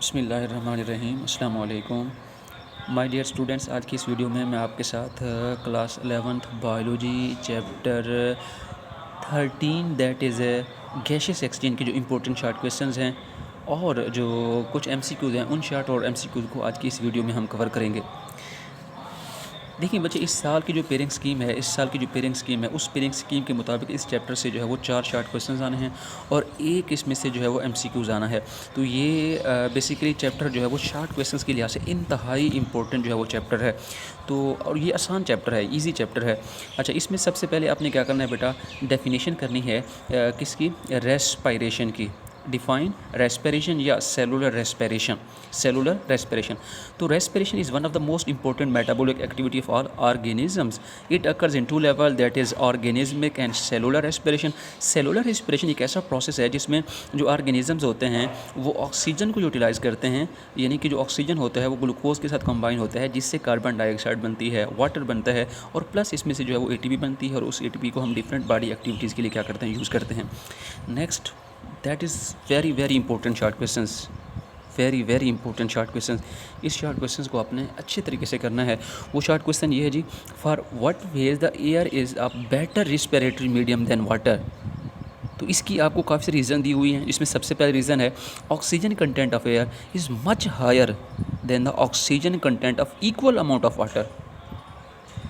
बिस्मिल्लाहिर्रहमानिर्रहीम अस्सलाम वालेकुम माय डियर स्टूडेंट्स। आज की इस वीडियो में मैं आपके साथ class 11th biology chapter 13 that is gaseous exchange के जो इम्पोर्टेंट शॉर्ट क्वेश्चंस हैं और जो कुछ एमसीक्यूज़ हैं उन शॉर्ट और एमसीक्यूज़ को आज की इस वीडियो में हम कवर करेंगे। देखिए बच्चे, इस साल की जो पेयरिंग स्कीम है उस पेयरिंग स्कीम के मुताबिक इस चैप्टर से जो है वो 4 शॉर्ट क्वेश्चंस आने हैं और एक इसमें से जो है वो एमसीक्यूज़ आना है। तो ये बेसिकली चैप्टर जो है वो शॉर्ट क्वेश्चंस के लिहाज से इंतहाई इंपॉर्टेंट जो है वो चैप्टर है। तो और ये आसान चैप्टर है, इजी चैप्टर है। अच्छा, इसमें सबसे पहले आपने क्या करना है बेटा, डेफिनेशन करनी है किसकी, रेस्पायरेशन की। डिफाइन रेस्पिरेशन या सेलुलर रेस्पिरेशन। तो respiration is one of the most important metabolic activity of all organisms. It occurs in 2 level, that is organismic and cellular respiration. Cellular respiration एक ऐसा प्रोसेस है जिसमें जो ऑर्गेनिजम्स होते हैं वो ऑक्सीजन को यूटिलाइज़ करते हैं, यानी कि जो ऑक्सीजन होता है वो ग्लूकोज के साथ कंबाइन होता है जिससे कार्बन डाइऑक्साइड बनती है, वाटर बनता है और प्लस इसमें से जो है वो एटीपी बनती है और उस एटीपी को हम डिफरेंट बॉडी एक्टिविटीज़ के लिए क्या करते हैं, यूज़ करते हैं। Next, that is very important short questions, very important short questions. इस शॉर्ट क्वेश्चंस को आपने अच्छे तरीके से करना है। वो शॉर्ट क्वेश्चन ये है जी, for what ways the air is a better respiratory medium than water. तो इसकी आपको काफ़ी सारी रीज़न दी हुई हैं। इसमें सबसे पहला रीज़न है oxygen content of air is much higher than the oxygen content of equal amount of water.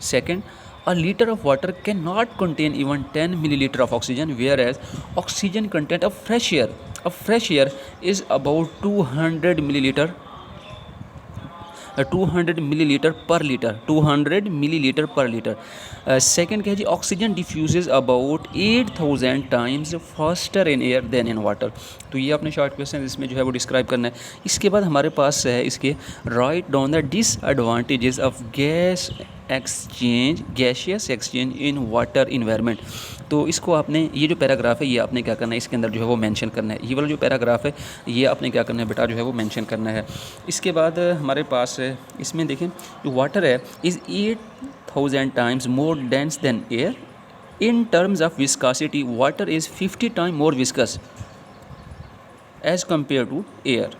Second, a liter of water cannot contain even 10 milliliter of oxygen, whereas oxygen content of fresh air is about 200 milliliter 200 millilitre per litre. Second क्या है जी, oxygen diffuses about 8000 times faster in air than in water. तो ये अपने short question इसमें जो है वो डिस्क्राइब करना है। इसके बाद हमारे पास है इसके write down the disadvantages of gaseous exchange in water environment. तो इसको आपने, ये जो पैराग्राफ है ये आपने क्या करना है, इसके अंदर जो है वो मेंशन करना है। ये वाला जो पैराग्राफ है ये आपने क्या करना है बेटा, जो है वो मेंशन करना है। इसके बाद हमारे पास इसमें देखें जो वाटर है is 8000 times more dense than air. In terms of viscosity water is 50 time more viscous as compared to air,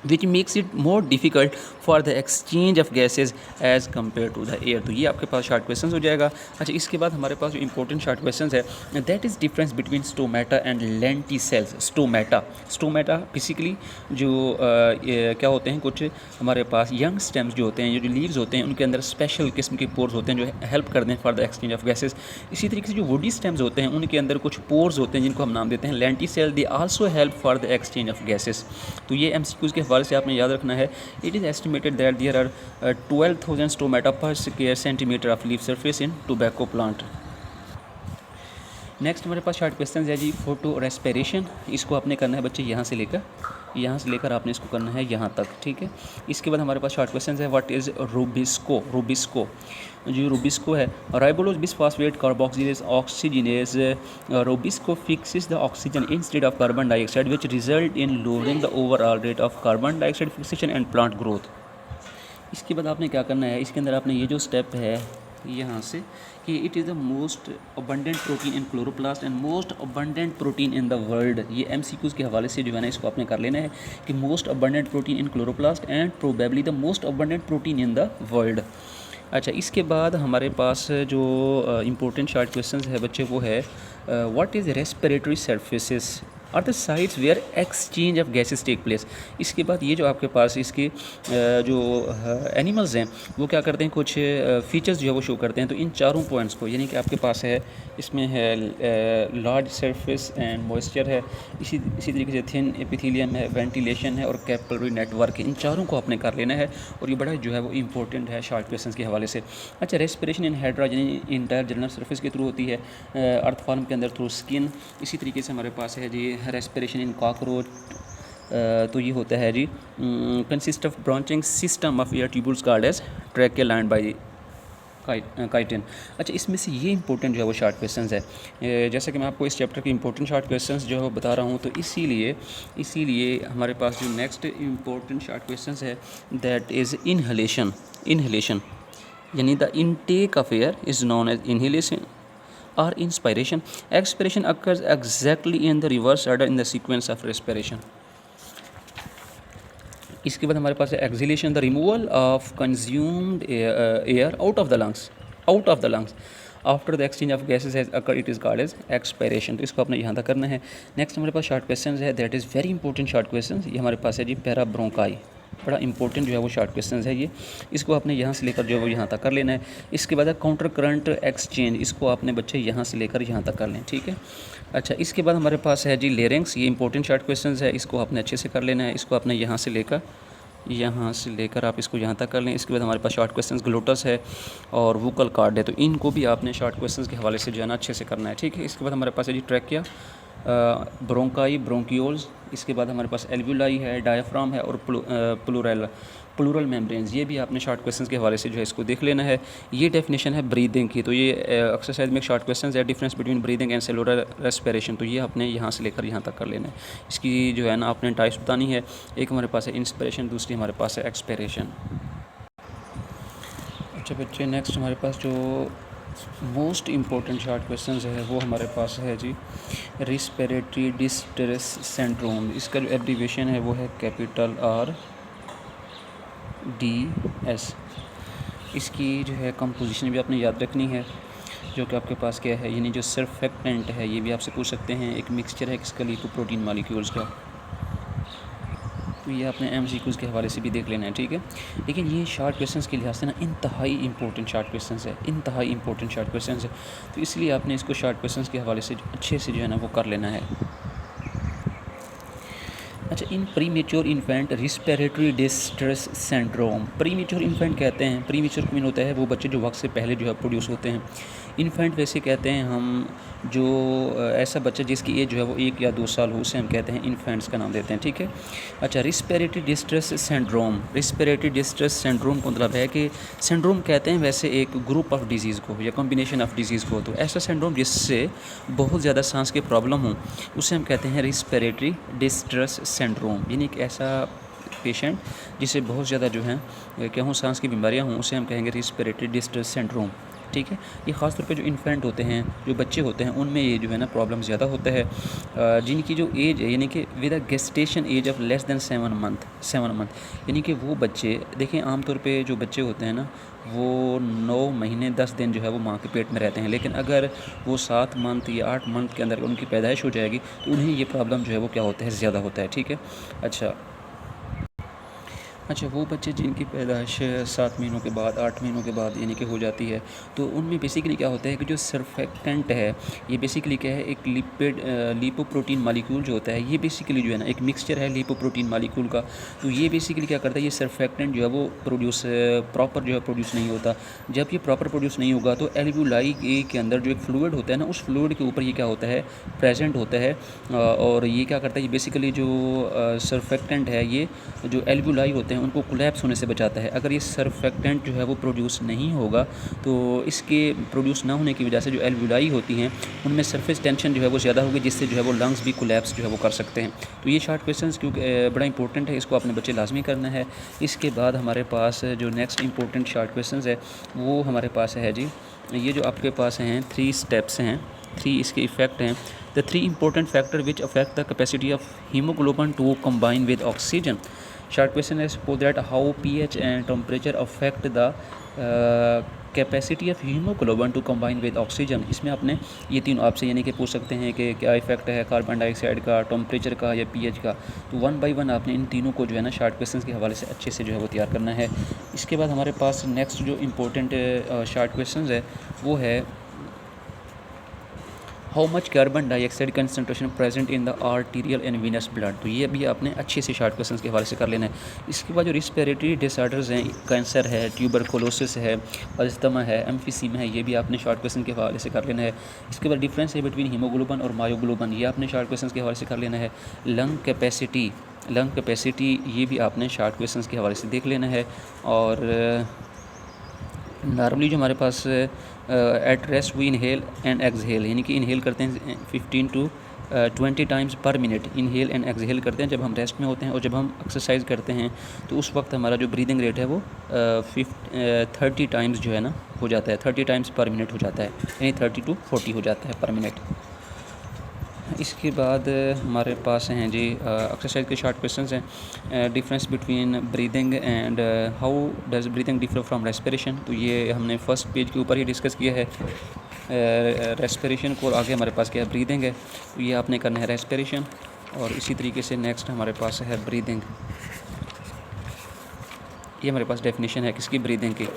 which makes it more difficult for the exchange of gases as compared to the air. तो ये आपके पास short question हो जाएगा। अच्छा, इसके बाद हमारे पास जो इंपॉर्टेंट शॉर्ट क्वेश्चन है that is difference between stomata and lenticels. Stomata basically जो क्या होते हैं, कुछ हमारे पास यंग स्टेम्स जो होते हैं, जो लीव्स होते हैं, उनके अंदर स्पेशल किस्म के पोर्स होते हैं जो हेल्प करते हैं for the exchange of gases. इसी तरीके से जो वुडी स्टेम्स होते हैं उनके अंदर कुछ पोर्स होते हैं जिनको हम नाम देते हैं lenticel. They also help for the exchange of gases. तो ये एमसीक्यूज़ के हवाले से आपने याद रखना है। It is estimated that there are 12,000 stomata per square centimetre of leaf surface in tobacco plant. Next हमारे पास शॉर्ट क्वेश्चन है जी, फोटो रेस्पिरेशन। इसको आपने करना है बच्चे यहाँ से लेकर आपने इसको करना है यहाँ तक, ठीक है। इसके बाद हमारे पास शॉर्ट क्वेश्चन है, व्हाट इज़ रूबिस्को। जो रूबिस्को है, राइबोलोज bisphosphate carboxylase oxygenase. Rubisco fixes the oxygen instead of carbon dioxide which result in lowering the overall rate of carbon dioxide fixation and plant growth. इसके बाद आपने क्या करना है, इसके अंदर आपने ये जो स्टेप है यहाँ से कि it is the most abundant protein in chloroplast and most abundant protein in the world. ये एमसीक्यूज़ के हवाले से जो है ना इसको आपने कर लेना है कि most abundant protein in chloroplast and probably the most abundant protein in the world. अच्छा, इसके बाद हमारे पास जो इम्पोर्टेंट शॉर्ट क्वेश्चन है बच्चे वो है what is respiratory surfaces are the sites where exchange of gases take place. इसके बाद ये जो आपके पास इसके जो एनिमल्स हैं वो क्या करते हैं, कुछ फीचर्स जो है वो शो करते हैं। तो इन चारों पॉइंट्स को, यानी कि आपके पास है इसमें है लार्ज सरफेस एंड मॉइस्चर है, इसी तरीके से थिन एपिथेलियम है, वेंटिलेशन है और कैपिलरी नेटवर्क है। इन चारों को आपने कर लेना है और ये बड़ा जो है वो इंपॉर्टेंट है शॉर्ट क्वेश्चन के हवाले से। अच्छा, रेस्पिरेशन इन हाइड्रा यानी इंटायर जनरल सर्फेस के थ्रू होती है, अर्थ फॉर्म के अंदर थ्रू स्किन। इसी तरीके से हमारे पास है जी रेस्पिरेशन इन कॉकरोच। तो ये होता है जी consist of branching system of air tubules called as tracheal line by chitin. अच्छा, इसमें से ये इंपॉर्टेंट जो है वो शॉर्ट क्वेश्चंस है। जैसा कि मैं आपको इस चैप्टर के इंपॉर्टेंट शॉर्ट क्वेश्चंस जो है वो बता रहा हूँ, तो इसीलिए हमारे पास जो नेक्स्ट इंपॉर्टेंट शॉर्ट क्वेश्चंस है दैट इज़ इनहेलेशन यानी the intake of air is known as inhalation or inspiration. Expiration occurs exactly in the reverse order in the sequence of respiration. इसके बाद हमारे पास है exhalation, the removal of consumed air out of the lungs, out of the lungs after the exchange of gases has occur, it is called as expiration. तो इसको आपने यहाँ तक करना है। नेक्स्ट हमारे पास शॉर्ट क्वेश्चन है, that is very important short question. ये हमारे पास है जी पैराब्रोंकाई, बड़ा इंपॉर्टेंट जो है वो शॉर्ट क्वेश्चन है ये। इसको आपने यहाँ से लेकर जो है वो यहाँ तक कर लेना है। इसके बाद काउंटर करंट एक्सचेंज, इसको आपने बच्चे यहाँ से लेकर यहाँ तक कर लें, ठीक है। अच्छा, इसके बाद हमारे पास है जी लेरेंक्स, ये इंपॉर्टेंट शॉर्ट क्वेश्चन है, इसको आपने अच्छे से कर लेना है। इसको आपने यहाँ से लेकर आप इसको यहाँ तक कर लें। इसके बाद हमारे पास शॉर्ट क्वेश्चंस ग्लोटस है और वोकल कार्ड है, तो इनको भी आपने शॉर्ट क्वेश्चंस के हवाले से जो है ना अच्छे से करना है, ठीक है। इसके बाद हमारे पास है जी ट्रैकिया, ब्रोंकाई, ब्रोंकियोल्स। इसके बाद हमारे पास एल्वुलाई है, डायफ्राम है और प्लूरल मेम्ब्रेन्स, ये भी आपने शॉर्ट क्वेश्चंस के हवाले से जो है इसको देख लेना है। ये डेफिनेशन है ब्रीदिंग की, तो ये एक्सरसाइज में शॉर्ट क्वेश्चंस है, difference between breathing and cellular respiration, तो ये आपने यहाँ से लेकर यहाँ तक कर लेना है। इसकी जो है ना आपने टाइप्स बतानी है। एक हमारे पास है इंस्पिरेशन, दूसरी हमारे पास है एक्सपिरेशन। अच्छा बच्चे, नेक्स्ट हमारे पास जो मोस्ट इम्पोर्टेंट शॉर्ट क्वेश्चंस है वो हमारे पास है जी रिस्पिरेटरी डिस्ट्रेस सिंड्रोम। इसका जो एब्रीविएशन है वो है कैपिटल RDS। इसकी जो है कंपोजिशन भी आपने याद रखनी है, जो कि आपके पास क्या है, यानी जो सर्फेक्टेंट है, ये भी आपसे पूछ सकते हैं। एक मिक्सचर है किसका, लिपोप्रोटीन मॉलिक्यूल्स का, तो ये आपने MCQs के हवाले से भी देख लेना है, ठीक है। लेकिन ये शॉर्ट क्वेश्चंस के लिहाज से ना इंतहाई इंपॉर्टेंट शॉर्ट क्वेश्चंस है, इंतहाई इंपॉर्टेंट शॉर्ट क्वेश्चंस है, तो इसलिए आपने इसको शॉर्ट क्वेश्चंस के हवाले से अच्छे से जो है ना वो कर लेना है। अच्छा, in premature infant respiratory distress syndrome, premature infant कहते हैं, प्रीमेच्योर मीन होता है वो बच्चे जो वक्त से पहले जो है प्रोड्यूस होते हैं। इन्फेंट वैसे कहते हैं हम जो ऐसा बच्चा जिसकी एज जो है वो 1 या 2 साल हो, उसे हम कहते हैं इन्फेंट्स का नाम देते हैं, ठीक है। अच्छा, respiratory distress syndrome, respiratory distress syndrome का मतलब है कि सिंड्रोम कहते हैं वैसे एक ग्रुप ऑफ डिजीज़ को या कॉम्बिनेशन ऑफ डिजीज़ को, तो ऐसा सिंड्रोम जिससे बहुत ज़्यादा सांस की प्रॉब्लम हो उसे हम कहते हैं रिस्पिरेटरी डिस्ट्रेस सिंड्रोम, यानी कि ऐसा पेशेंट जिसे बहुत ज़्यादा जो है क्या हो सांस की बीमारियां हों उसे हम कहेंगे रिस्पिरेटरी डिस्ट्रेस सिंड्रोम, ठीक है। ये ख़ास तौर पे जो इन्फेंट होते हैं, जो बच्चे होते हैं, उनमें ये जो है ना प्रॉब्लम ज़्यादा होता है, जिनकी जो एज है यानी कि with a gestation age of less than 7 month, यानी कि वो बच्चे देखें आमतौर पे जो बच्चे होते हैं ना वो 9 महीने 10 दिन जो है वो माँ के पेट में रहते हैं, लेकिन अगर वो 7 मंथ या 8 मंथ के अंदर उनकी पैदाइश हो जाएगी तो उन्हें ये प्रॉब्लम जो है वो क्या होता है, ज़्यादा होता है, ठीक है। अच्छा, वो बच्चे जिनकी पैदाइश 7 महीनों के बाद 8 महीनों के बाद यानी कि हो जाती है, तो उनमें बेसिकली क्या होता है कि जो सर्फेक्टेंट है ये बेसिकली क्या है, एक लिपोप्रोटीन मॉलिक्यूल जो होता है, ये बेसिकली जो है ना एक मिक्सचर है लिपोप्रोटीन मॉलिक्यूल का, तो ये बेसिकली क्या करता है, ये सर्फेक्टेंट जो है वो प्रॉपर जो है प्रोड्यूस नहीं होता। जब ये प्रॉपर प्रोड्यूस नहीं होगा तो एल्वुलाई के अंदर जो एक फ्लूइड होता है ना, उस फ्लूइड के ऊपर ये क्या होता है, प्रेजेंट होता है, और ये क्या करता है, ये बेसिकली जो सर्फेक्टेंट है ये जो एल्वुलाई होते हैं उनको कोलैप्स होने से बचाता है। अगर ये सर्फेक्टेंट जो है वो प्रोड्यूस नहीं होगा तो इसके प्रोड्यूस ना होने की वजह से जो एल्वुलाई होती हैं उनमें सरफेस टेंशन जो है वो ज़्यादा होगी, जिससे जो है वो लंग्स भी कोलैप्स जो है वो कर सकते हैं। तो ये शॉर्ट क्वेश्चंस क्योंकि बड़ा इंपॉर्टेंट है, इसको अपने बच्चे लाजमी करना है। इसके बाद हमारे पास जो नेक्स्ट इंपॉर्टेंट शॉर्ट क्वेश्चंस है वो हमारे पास है जी, ये जो आपके पास हैं 3 स्टेप्स हैं, 3 इसके इफ़ेक्ट हैं। The 3 important factor which affect the capacity of haemoglobin to combine with oxygen. Short question is suppose that how pH and temperature affect the capacity of haemoglobin to combine with oxygen. इसमें आपने ये तीनों आपसे यानी कि पूछ सकते हैं कि क्या इफेक्ट है कार्बन डाइऑक्साइड का, टेम्परेचर का या पीएच का, तो 1 बाय 1 आपने इन तीनों को जो है ना शॉर्ट क्वेश्चंस के हवाले से अच्छे से जो है वो तैयार करना है। इसके बाद हमारे पास नेक्स्ट जो इम्पोर्टेंट शॉर्ट क्वेश्चंस है वो है how much carbon dioxide concentration present in the arterial and venous blood, तो ये भी आपने अच्छे से शॉर्ट क्वेश्चंस के हवाले से कर लेना है। इसके बाद जो रिस्पिरेटरी डिसऑर्डर्स हैं, कैंसर है, ट्यूबरकुलोसिस है, अस्थमा है, एम्फीसीमा है, ये भी आपने शॉर्ट क्वेश्चन के हवाले से कर लेना है। इसके बाद डिफरेंस है बिटवीन हीमोग्लोबिन और मायोग्लोबिन, ये आपने शॉर्ट क्वेश्चन के हवाले से कर लेना है। लंग कैपेसिटी ये भी आपने शॉर्ट क्वेश्चन के हवाले से देख लेना है। और नॉर्मली जो हमारे पास at rest we inhale and exhale, यानी कि इनहेल करते हैं 15 to 20 times per minute, inhale and exhale करते हैं जब हम रेस्ट में होते हैं, और जब हम एक्सरसाइज करते हैं तो उस वक्त हमारा जो ब्रीदिंग रेट है वो 30 टाइम्स जो है ना हो जाता है, 30 टाइम्स पर मिनट हो जाता है, यानी 30 to 40 हो जाता है पर मिनट। इसके बाद हमारे पास हैं जी एक्सरसाइज के शॉर्ट क्वेश्चंस हैं। Difference between breathing and how does breathing differ from respiration. तो ये हमने फर्स्ट पेज के ऊपर ही डिस्कस किया है रेस्पिरेशन को, और आगे हमारे पास क्या है, ब्रीदिंग है। तो ये आपने करना है रेस्पिरेशन, और इसी तरीके से नेक्स्ट हमारे पास है ब्रीदिंग। ये हमारे पास डेफिनेशन है किसकी, ब्रीदिंग की।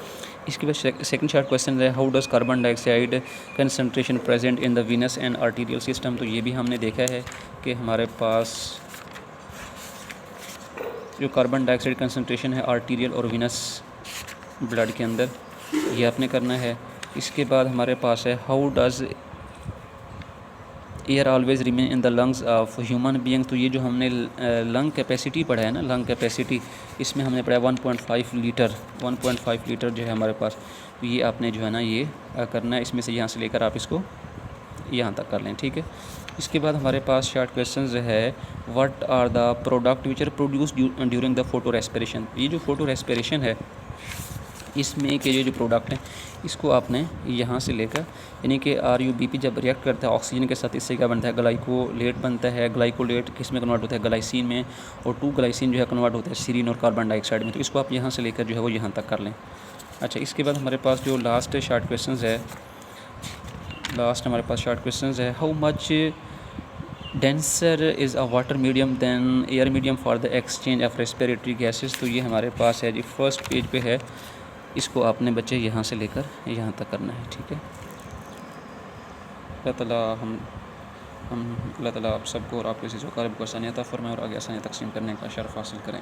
इसके बाद सेकंड शॉर्ट क्वेश्चन है how does carbon dioxide concentration present in the Venus and arterial system. तो ये भी हमने देखा है कि हमारे पास जो कार्बन डाइऑक्साइड कंसनट्रेशन है आर्टीरियल और वीनस ब्लड के अंदर, ये आपने करना है। इसके बाद हमारे पास है how does air always remain in the lungs of human being. तो ये जो हमने लंग कैपेसिटी पढ़ा है ना, लंग कैपेसिटी, इसमें हमने पढ़ा 1.5 लीटर, 1.5 लीटर जो है हमारे पास। तो ये आपने जो है ना ये करना है, इसमें से यहाँ से लेकर आप इसको यहाँ तक कर लें, ठीक है। इसके बाद हमारे पास शॉर्ट क्वेश्चंस है what are the product which are produce during the photo respiration. ये जो फोटो रेस्पिरेशन है इसमें के जो प्रोडक्ट हैं इसको आपने यहाँ से लेकर, यानी कि RUBP जब रिएक्ट करता है ऑक्सीजन के साथ, इससे क्या बनता है, ग्लाइकोलेट बनता है। ग्लाइकोलेट किस में कन्वर्ट होता है, ग्लाइसिन में, और 2 ग्लाइसिन जो है कन्वर्ट होता है सीरीन और कार्बन डाइऑक्साइड में। तो इसको आप यहाँ से लेकर जो है वो यहाँ तक कर लें। अच्छा, इसके बाद हमारे पास जो लास्ट शॉर्ट क्वेश्चन है, लास्ट हमारे पास शॉर्ट क्वेश्चन है how much denser is a water medium than air medium for the exchange of respiratory gases. तो ये हमारे पास है जी फर्स्ट पेज पे है, इसको आपने बच्चे यहाँ से लेकर यहाँ तक करना है, ठीक है। अल्लाह ताला आप सबको और आपके चीज़ों को आसानियाँ अता फरमाएं और आगे आसानियाँ तकसीम करने का शर्फ हासिल करें।